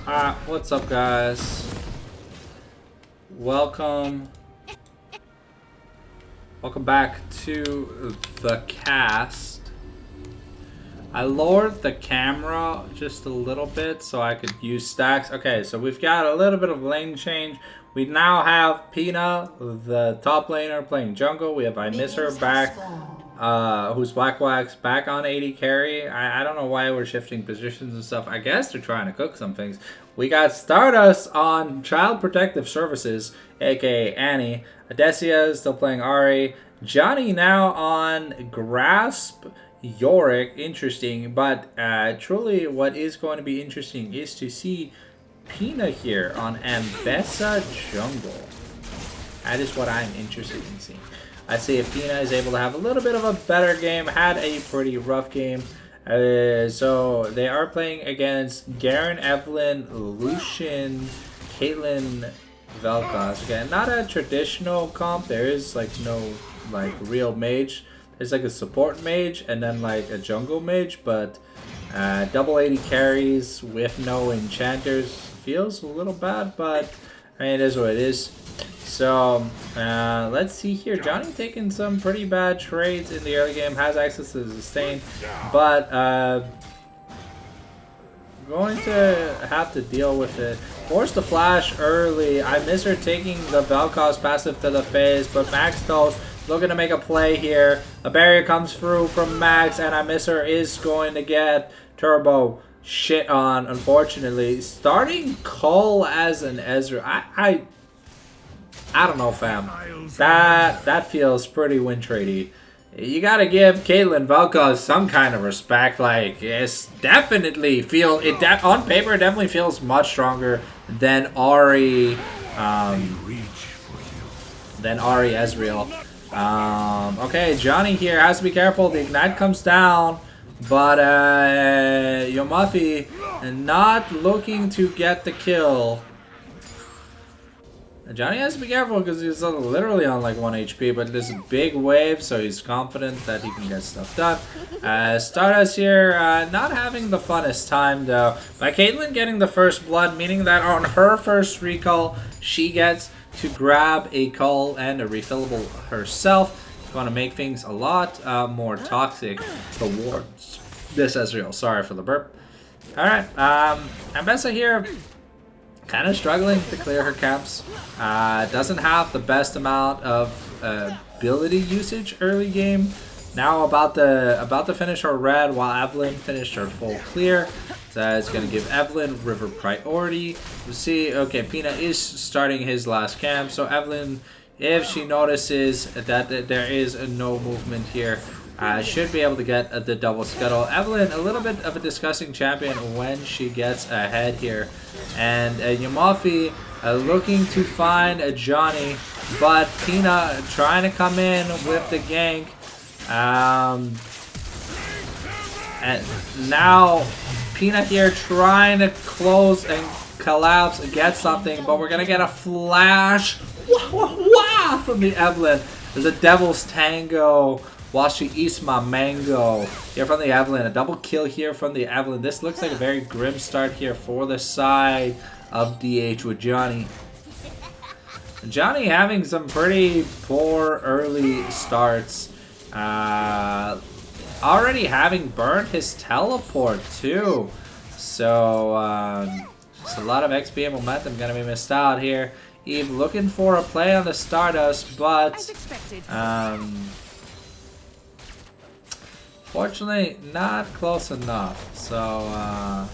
What's up, guys? Welcome. Welcome back to the cast. I lowered the camera just a little bit so I could use stacks. Okay, so we've got a little bit of lane change. We now have Pina, the top laner, playing jungle. We have I Miss Her back, who's Black Wax, back on 80 carry. I don't know why we're shifting positions and stuff. I guess they're trying to cook some things. We got Stardust on Child Protective Services, aka Annie. Adesia is still playing Ari. Johnny now on Grasp. Yorick, interesting, but truly what is going to be interesting is to see Pina here on Ambessa Jungle. That is what I'm interested in seeing. I see if Pina is able to have a little bit of a better game, had a pretty rough game. So they are playing against Garen, Evelyn, Lucian, Caitlyn, Vel'Koz. Again, not a traditional comp. There is like no like real mage. There's like a support mage and then like a jungle mage, but double 80 carries with no enchanters feels a little bad, but I mean, it is what it is. So let's see here. Johnny taking some pretty bad trades in the early game, has access to the sustain, but going to have to deal with it. Force the flash early. I Miss Her taking the Vel'Koz passive to the face, but Max Toast looking to make a play here. A barrier comes through from Max, and I Miss Her is going to get turbo shit on, unfortunately. Starting Cole as an Ezreal. I don't know, fam. That feels pretty win tradey. You gotta give Caitlyn Vel'Koz some kind of respect. Like, it's definitely on paper, it definitely feels much stronger than Ari Ezreal. Okay, Johnny here has to be careful. The ignite comes down, but Yomafi not looking to get the kill. Johnny has to be careful because he's literally on like 1 HP, but there's a big wave, so he's confident that he can get stuff done. Stardust here, not having the funnest time though. By Caitlyn getting the first blood, meaning that on her first recall, she gets to grab a call and a refillable herself. It's going to make things a lot more toxic towards this Ezreal. Sorry for the burp. Alright, Ambessa here, kind of struggling to clear her camps. Doesn't have the best amount of ability usage early game. Now about to finish her red while Evelyn finished her full clear. So it's going to give Evelyn river priority. We'll see. Okay, Pina is starting his last camp. So Evelyn, if she notices that there is no movement here, should be able to get the double scuttle. Evelyn, a little bit of a disgusting champion when she gets ahead here. And Yomafi looking to find a Johnny, but Pina trying to come in with the gank. And now Pina here trying to close and collapse and get something, but we're going to get a flash from the Evelyn. There's a Devil's Tango while she eats my mango here from the Evelyn. A double kill here from the Evelyn. This looks like a very grim start here for the side of DH with Johnny. Johnny having some pretty poor early starts. Already having burnt his teleport too. So just a lot of XP and momentum gonna be missed out here. Eve looking for a play on the Stardust, but fortunately not close enough. So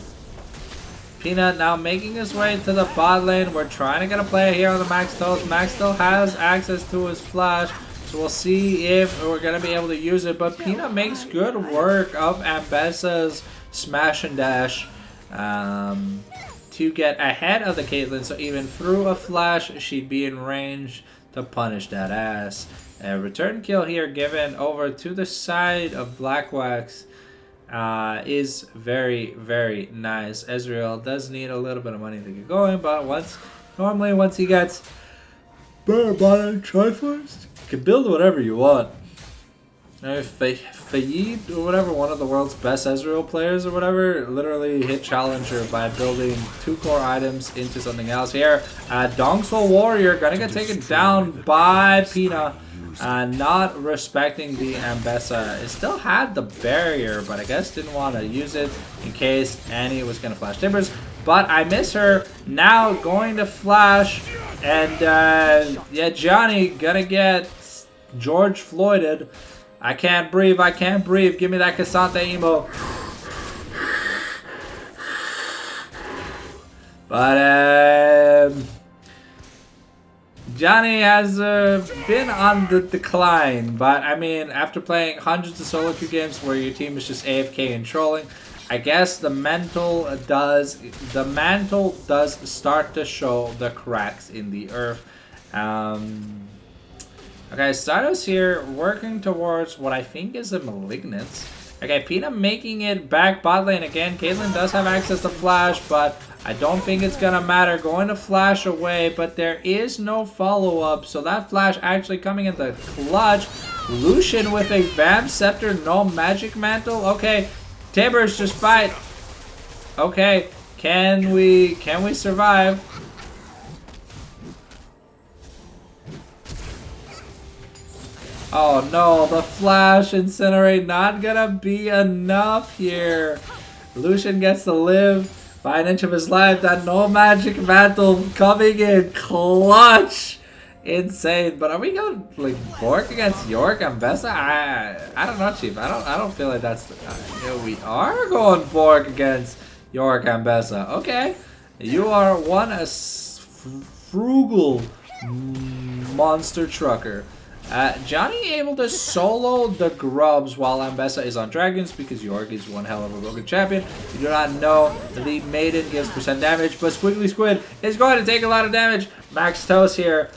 Peanut now making his way to the bot lane. We're trying to get a play here on the Max Toast. Max still has access to his flash, so we'll see if we're going to be able to use it. But Peanut makes good work of Ambessa's smash and dash to get ahead of the Caitlyn. So even through a flash, she'd be in range to punish that ass. A return kill here given over to the side of Black Wax is very, very nice. Ezreal does need a little bit of money to get going, but normally once he gets better bottom Triforce, you can build whatever you want. Fayed or whatever, one of the world's best Ezreal players or whatever, literally hit Challenger by building 2 core items into something else. Here, Dongsol Warrior gonna get taken down by Pina. Not respecting the Ambessa. It still had the barrier, but I guess didn't want to use it in case Annie was going to flash Timbers. But I miss her. Now going to flash. And yeah, Johnny gonna get George Floyded. I can't breathe. I can't breathe. Give me that Cassandra emo. But Johnny has been on the decline, but I mean, after playing hundreds of solo queue games where your team is just AFK and trolling, I guess the mantle does start to show the cracks in the earth. Okay, Statos here working towards what I think is a Malignance. Okay, Pina making it back bot lane again. Caitlyn does have access to flash, but I don't think it's gonna matter. Going to flash away, but there is no follow-up. So that flash actually coming in the clutch. Lucian with a Vamp Scepter, no Magic Mantle. Okay, Timbers just fight. Okay, can we survive? Oh no, the flash incinerate not gonna be enough here. Lucian gets to live by an inch of his life. That no magic mantle coming in clutch. Insane. But are we going like Bork against York and Bessa? I don't know, Chief. I don't feel like that's the we are going Bork against York and Bessa. Okay. You are one frugal monster trucker. Johnny able to solo the grubs while Ambessa is on dragons because York is one hell of a broken champion. You do not know the maiden gives % damage, but Squiggly Squid is going to take a lot of damage. Max Toast here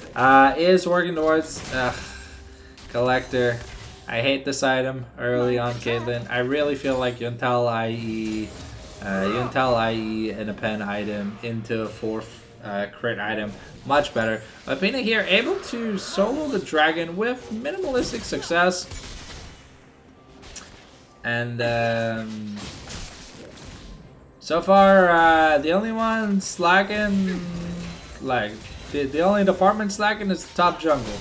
is working towards Collector. I hate this item early on, Caitlyn. I really feel like Yuntal IE and a pen item into a 4th crit item. Much better. Pina here able to solo the dragon with minimalistic success. And so far the only one slacking, like the only department slacking is the top jungle.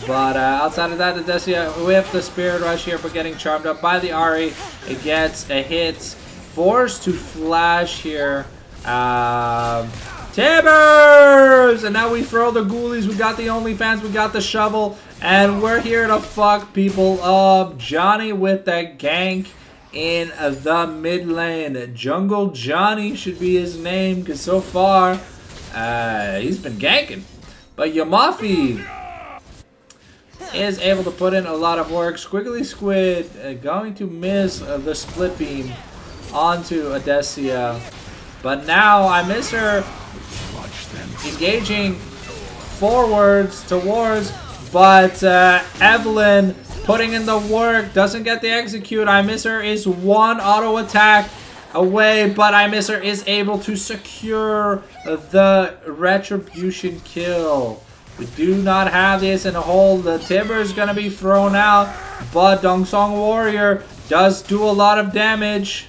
But outside of that, the Decia with the Spirit Rush here, but getting charmed up by the Ahri. It gets a hit. Forced to flash here. Timbers! And now we throw the ghoulies. We got the OnlyFans. We got the shovel. And we're here to fuck people up. Johnny with that gank in the mid lane. Jungle Johnny should be his name, because so far he's been ganking. But Yamafi is able to put in a lot of work. Squiggly Squid going to miss the split beam onto Adesia. But now I miss her engaging forwards towards, but Evelyn putting in the work, doesn't get the execute. I miss her is one auto attack away, but I miss her is able to secure the retribution kill. We do not have this in a hole. The Timber is going to be thrown out, but Dongsong Warrior does do a lot of damage.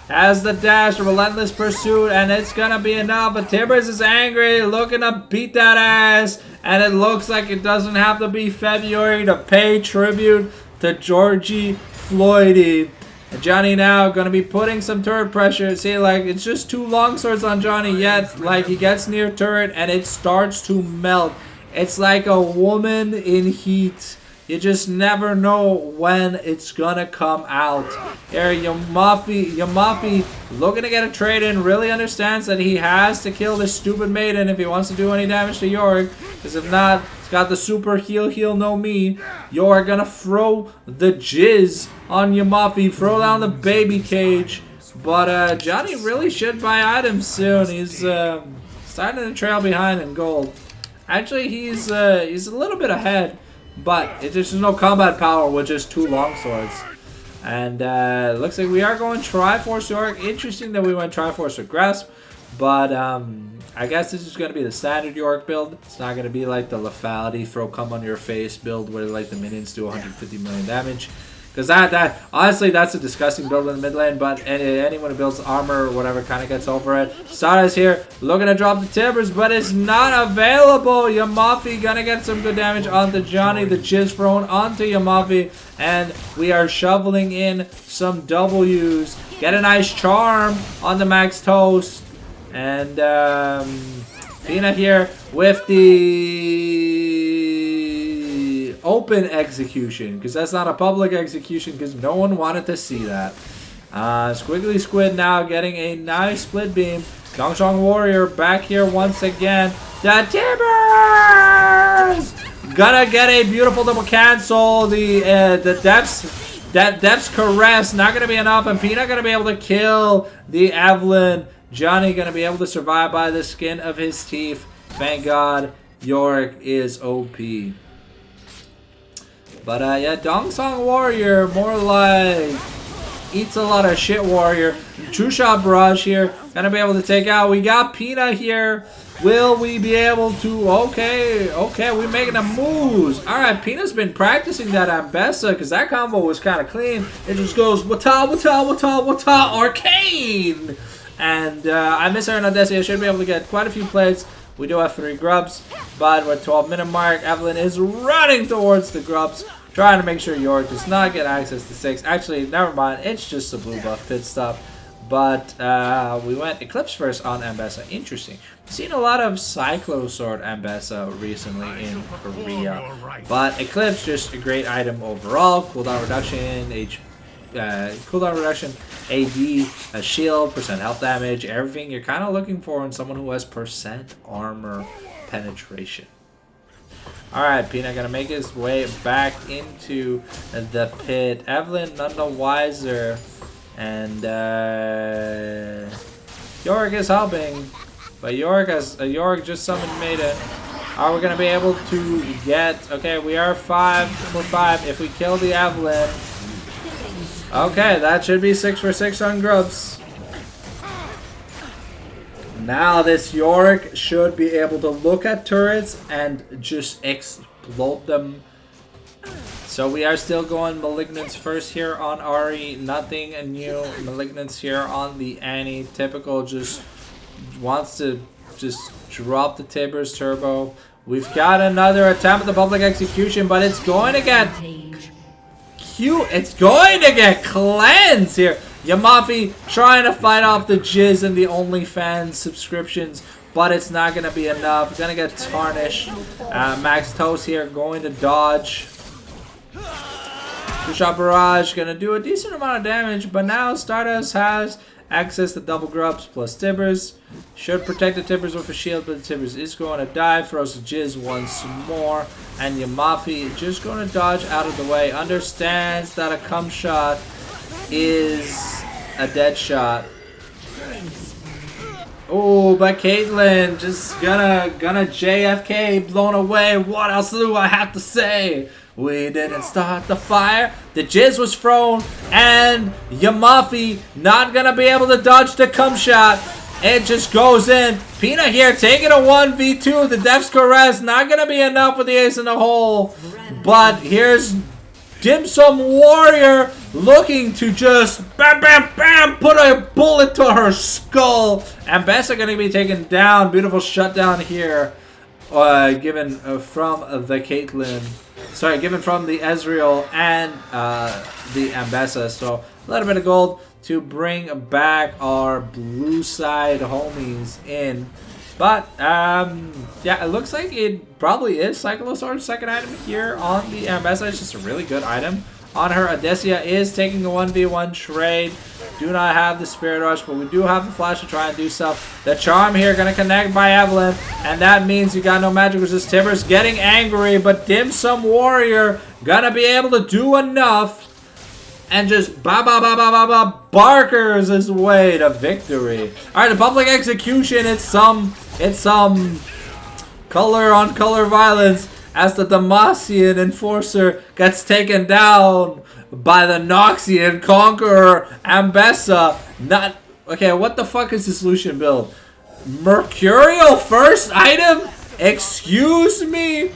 Has the dash, relentless pursuit, and it's gonna be enough. But Timbers is angry, looking to beat that ass, and it looks like it doesn't have to be February to pay tribute to Georgie Floydy. And Johnny now gonna be putting some turret pressure. See, like, it's just 2 longswords on Johnny, yet like he gets near turret and it starts to melt. It's like a woman in heat. You just never know when it's gonna come out. Here, Yamafi looking to get a trade in, really understands that he has to kill this stupid maiden if he wants to do any damage to York. Because if not, he's got the super heal no me. York gonna throw the jizz on Yamafi, throw down the baby cage. But Johnny really should buy items soon. He's starting to trail behind in gold. Actually, he's a little bit ahead. But there's no combat power with just 2 longswords. And looks like we are going Triforce York. Interesting that we went Triforce with Grasp. But I guess this is going to be the standard Yorick build. It's not going to be like the lethality throw come on your face build where like the minions do 150 million damage. Because that honestly, that's a disgusting build in the mid lane, but anyone who builds armor or whatever kind of gets over it. Stardust here, looking to drop the timbers, but it's not available. Yamafi gonna get some good damage onto Johnny. The jizz thrown onto Yamafi, and we are shoveling in some W's. Get a nice charm on the Max Toast. And Pina here with the open execution, because that's not a public execution, because no one wanted to see that. Squiggly Squid now getting a nice split beam. Dongsong Warrior back here once again. The Timbers gonna get a beautiful double cancel. The Depth's Caress not gonna be enough, and Pina gonna be able to kill the Evelyn. Johnny gonna be able to survive by the skin of his teeth. Thank God Yorick is OP. But yeah, Dongsong Warrior, more like eats a lot of shit warrior. True Shot Barrage here, gonna be able to take out. We got Pina here. Will we be able to? Okay, we're making the moves. Alright, Pina's been practicing that Ambessa because that combo was kind of clean. It just goes wata, wata, wata, wata, arcane. And I miss her in Odessi. I should be able to get quite a few plates. We do have 3 grubs, but we're 12-minute mark. Evelyn is running towards the grubs, trying to make sure Yorick does not get access to 6. Actually, never mind. It's just a blue buff pit stop. But we went Eclipse first on Ambessa. Interesting. We've seen a lot of Cyclo Sword Ambessa recently in Korea. But Eclipse, just a great item overall. Cooldown reduction, cooldown reduction, AD, a shield, percent health damage, everything you're kind of looking for in someone who has percent armor penetration. Alright, Pina gonna make his way back into the pit. Evelyn none the wiser. And Yorick is helping. But Yorick just summoned Maiden. Are we gonna be able to get, okay, we are 5 for 5. If we kill the Evelyn, okay, that should be 6 for 6 on grubs. Now this Yorick should be able to look at turrets and just explode them. So we are still going Malignance first here on Ari. Nothing new. Malignance here on the Annie. Typical, just wants to just drop the Tibbers turbo. We've got another attempt at the public execution, but it's going to get cute. It's going to get cleansed here. Yamafi trying to fight off the jizz and the OnlyFans subscriptions, but it's not going to be enough. It's going to get tarnished. Max Toast here going to dodge. Two-shot barrage going to do a decent amount of damage, but now Stardust has access to double grubs plus Tibbers. Should protect the Tibbers with a shield, but the Tibbers is going to die. Throws the jizz once more, and Yamafi just going to dodge out of the way. Understands that a cum shot is a dead shot. Oh, but Caitlyn just gonna JFK, blown away. What else do I have to say? We didn't start the fire. The jizz was thrown, and Yamafi not gonna be able to dodge the cum shot. It just goes in. Pina here taking a 1v2. The Death's Caress not gonna be enough with the ace in the hole. But here's Dim Sum Warrior looking to just bam, bam, bam, put a bullet to her skull. Ambessa gonna be taken down. Beautiful shutdown here, given from the Caitlyn. Sorry, given from the Ezreal and the Ambessa. So a little bit of gold to bring back our blue side homies in. But yeah, it looks like it probably is Cyclosword's second item here on the Ambessa. It's just a really good item. On her, Odessia is taking a 1v1 trade. Do not have the Spirit Rush, but we do have the Flash to try and do stuff. The Charm here going to connect by Evelyn, and that means you got no magic resist. Tibbers getting angry, but Dim Sum Warrior going to be able to do enough and just barkers his way to victory. All right, the public execution, it's some color on color violence as the Demacian Enforcer gets taken down by the Noxian Conqueror Ambessa. Not okay. What the fuck is this Lucian build? Mercurial first item? Excuse me?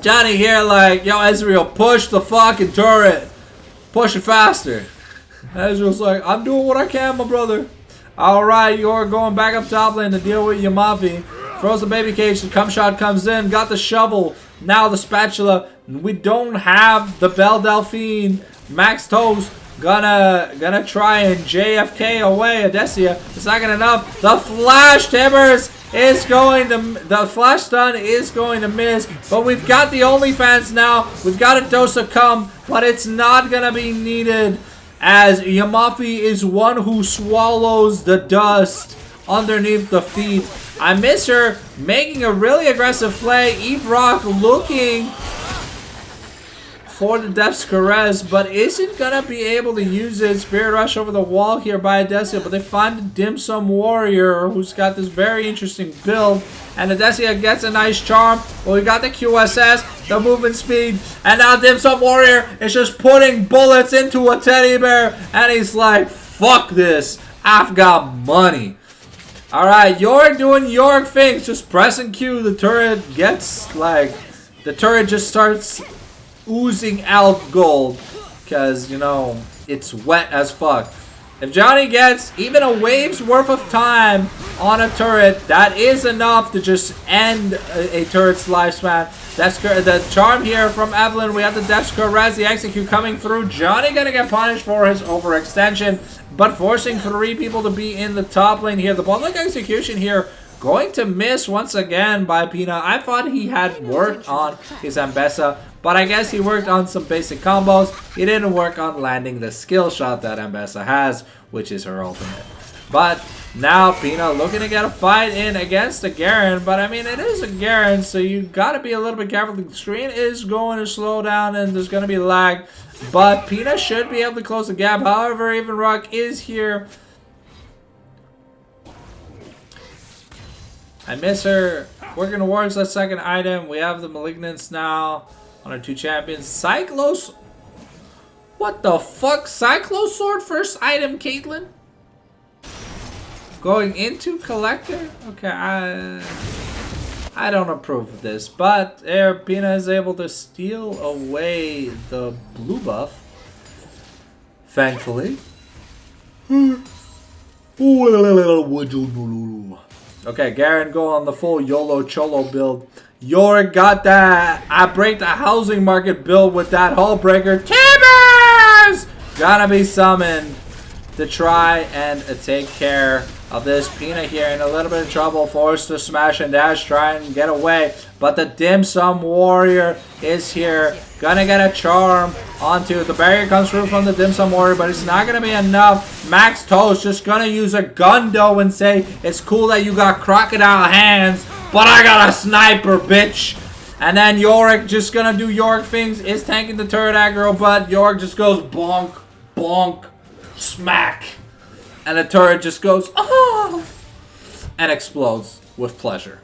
Johnny here like, yo, Ezreal, push the fucking turret. Push it faster. Ezreal's like, I'm doing what I can, my brother. Alright, you're going back up top lane to deal with Yamafi. Throws the baby cage, the cum shot comes in, got the shovel, now the spatula. We don't have the Belle Delphine. Max Toast gonna try and JFK away Adesia. It's not gonna enough. The flash Timbers is going to, the flash stun is going to miss. But we've got the OnlyFans now. We've got a dose of cum, but it's not gonna be needed, as Yamafi is one who swallows the dust underneath the feet. I miss her making a really aggressive play. Ebrock looking for the Death's Caress, but isn't gonna be able to use it. Spirit Rush over the wall here by Adesia, but they find the Dim Sum Warrior who's got this very interesting build, and Adesia gets a nice charm. Well, we got the QSS, the movement speed, and now Dim Sum Warrior is just putting bullets into a teddy bear, and he's like, fuck this, I've got money. Alright, you're doing your things, just pressing Q, the turret gets like, the turret just starts oozing out gold, because, you know, it's wet as fuck. If Johnny gets even a wave's worth of time on a turret, that is enough to just end a turret's lifespan. That's the charm here from Evelyn. We have the Death's Caress, the execute coming through. Johnny gonna get punished for his overextension, but forcing 3 people to be in the top lane here. The public execution here going to miss once again by Pina. I thought he had worked on his Ambessa, but I guess he worked on some basic combos. He didn't work on landing the skill shot that Ambessa has, which is her ultimate. But now Pina looking to get a fight in against the Garen, but I mean, it is a Garen, so you gotta be a little bit careful. The screen is going to slow down and there's gonna be lag, but Pina should be able to close the gap. However, Even Rock is here. I miss her. Working towards that second item. We have the Malignants now on our 2 champions. Cyclos. What the fuck? Cyclo Sword first item, Caitlyn? Going into Collector? Okay, I don't approve of this. But Pina is able to steal away the blue buff. Thankfully. Okay, Garen go on the full YOLO Cholo build. Yorick got that I break the housing market build with that hull breaker. Timbers! Gonna be summoned to try and take care of this. Pina here in a little bit of trouble, forced to smash and dash, try and get away. But the Dim Sum Warrior is here. Gonna get a charm onto the barrier, comes through from the Dim Sum Warrior, but it's not gonna be enough. Max Toast just gonna use a Gundo and say, it's cool that you got crocodile hands, but I got a sniper, bitch. And then Yorick just gonna do Yorick things, is tanking the turret aggro, but Yorick just goes bonk, bonk, smack. And the turret just goes, oh, and explodes with pleasure.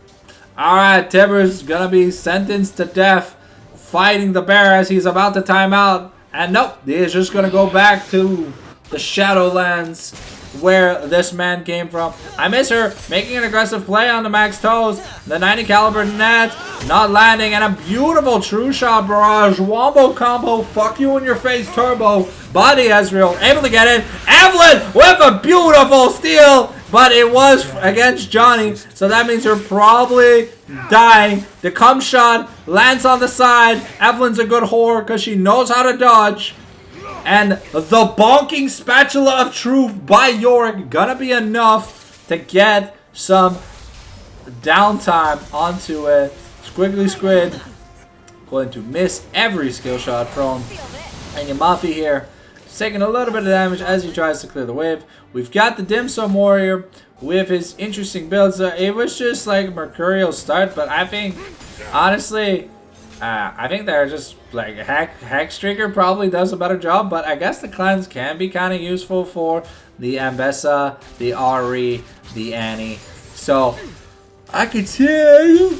Alright, Timbers gonna be sentenced to death fighting the bear as he's about to time out. And nope, he's just gonna go back to the Shadowlands where this man came from. I miss her making an aggressive play on the Max Toes. The 90 caliber net not landing, and a beautiful true shot barrage. Wombo combo, fuck you in your face turbo. Body Ezreal able to get it. Evelyn with a beautiful steal, but it was against Johnny, so that means you're probably dying. The cum shot lands on the side. Evelyn's a good whore because she knows how to dodge. And the bonking spatula of truth by Yorick gonna be enough to get some downtime onto it. Squiggly Squid going to miss every skill shot from and Yamafi here. He's taking a little bit of damage as he tries to clear the wave. We've got the Dim Sum Warrior with his interesting builds. It was just like a Mercurial start, but I think, honestly, I think they're just like Hexstreaker probably does a better job, but I guess the cleanse can be kind of useful for the Ambessa, the Ari, the Annie. So I could say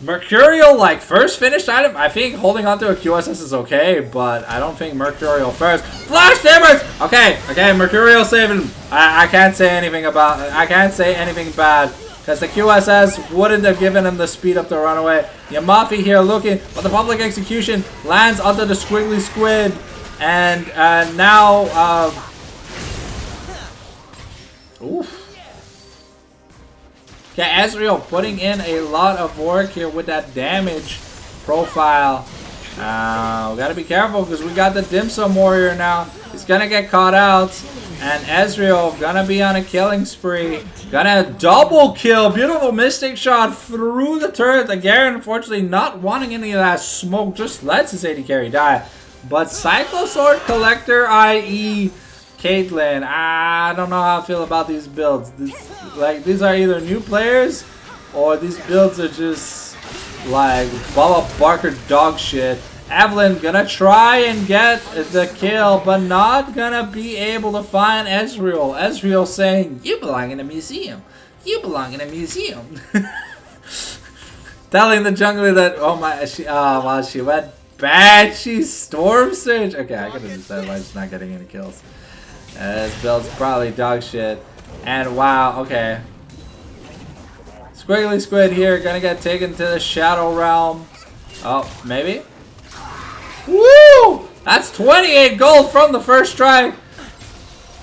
Mercurial, like, first finished item. I think holding onto a QSS is okay, but I don't think Mercurial first. Flash damage! Okay, Mercurial saving. I can't say anything about it. I can't say anything bad. Because the QSS wouldn't have given him the speed up to run away. Yamafi here looking, but the public execution lands onto the squiggly squid. And now, oof. Okay, Ezreal putting in a lot of work here with that damage profile. We gotta be careful because we got the Dim Sum Warrior now. He's gonna get caught out. And Ezreal gonna be on a killing spree. Gonna double kill. Beautiful Mystic Shot through the turret. The Garen, unfortunately, not wanting any of that smoke. Just lets his AD carry die. But Cyclosword Collector, i.e. Caitlyn, I don't know how I feel about these builds. These are either new players or these builds are just like Bubba Barker dog shit. Evelyn gonna try and get the kill, but not gonna be able to find Ezreal. Ezreal saying, "You belong in a museum. You belong in a museum." Telling the jungler that, oh my, wow, she went bad. She's Storm Surge. Okay, I could understand why she's not getting any kills. This build's probably dog shit. And wow, okay. Squiggly Squid here, gonna get taken to the Shadow Realm. Oh, maybe? Woo! That's 28 gold from the first strike.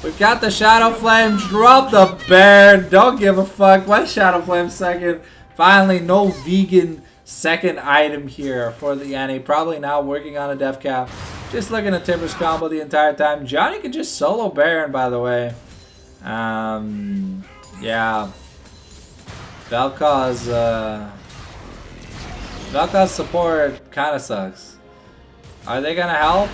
We've got the Shadow Flame. Drop the bear. Don't give a fuck. One Shadow Flame second. Finally, no vegan second item here for the Yanni. Probably now working on a death cap. Just looking at Timber's combo the entire time. Johnny can just solo Baron, by the way. Yeah. Vel'Koz's support kind of sucks. Are they gonna help?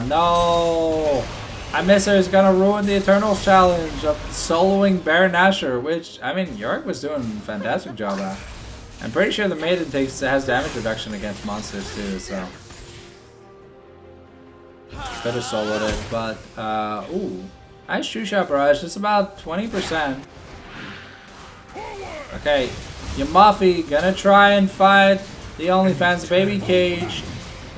No. I miss her is gonna ruin the Eternals challenge of soloing Baron Nashor, which, I mean, Yorick was doing a fantastic job at. I'm pretty sure the Maiden has damage reduction against monsters too, so. Could have soloed it, but, ooh. Nice True Shot Barrage, just about 20%. Okay, Yamafi gonna try and fight the OnlyFans baby cage.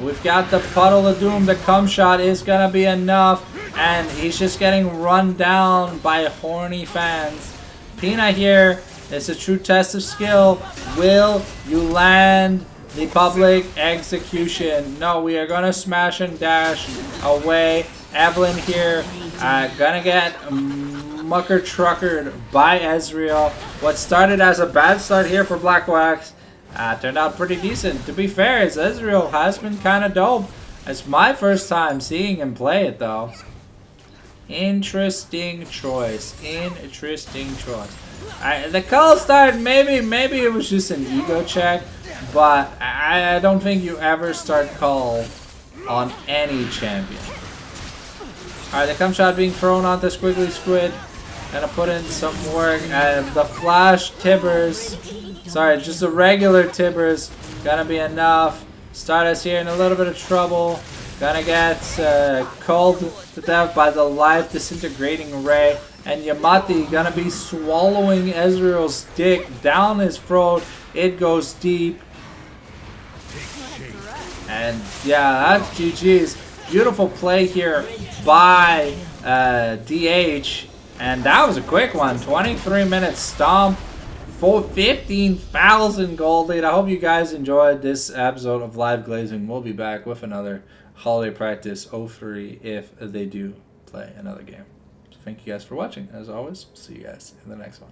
We've got the Puddle of Doom. The cum shot is gonna be enough. And he's just getting run down by horny fans. Pina here. It's a true test of skill. Will you land the public execution? No, we are gonna smash and dash away. Evelyn here. Gonna get mucker truckered by Ezreal. What started as a bad start here for Black Wax turned out pretty decent. To be fair, as Ezreal has been kind of dope. It's my first time seeing him play it though. Interesting choice. Interesting choice. The call start, maybe it was just an ego check, but I don't think you ever start call on any champion. Alright, the cum shot being thrown onto Squiggly Squid. Gonna put in some work. The flash Tibbers. Sorry, just a regular Tibbers. Gonna be enough. Stardust here in a little bit of trouble. Gonna get called to death by the live disintegrating ray. And Yamati gonna be swallowing Ezreal's dick down his throat. It goes deep. And yeah, that's GG's. Beautiful play here by DH. And that was a quick one. 23 minute stomp for 15,000 gold lead. I hope you guys enjoyed this episode of Live Glazing. We'll be back with another Holiday Practice 03 if they do play another game. So thank you guys for watching. As always, see you guys in the next one.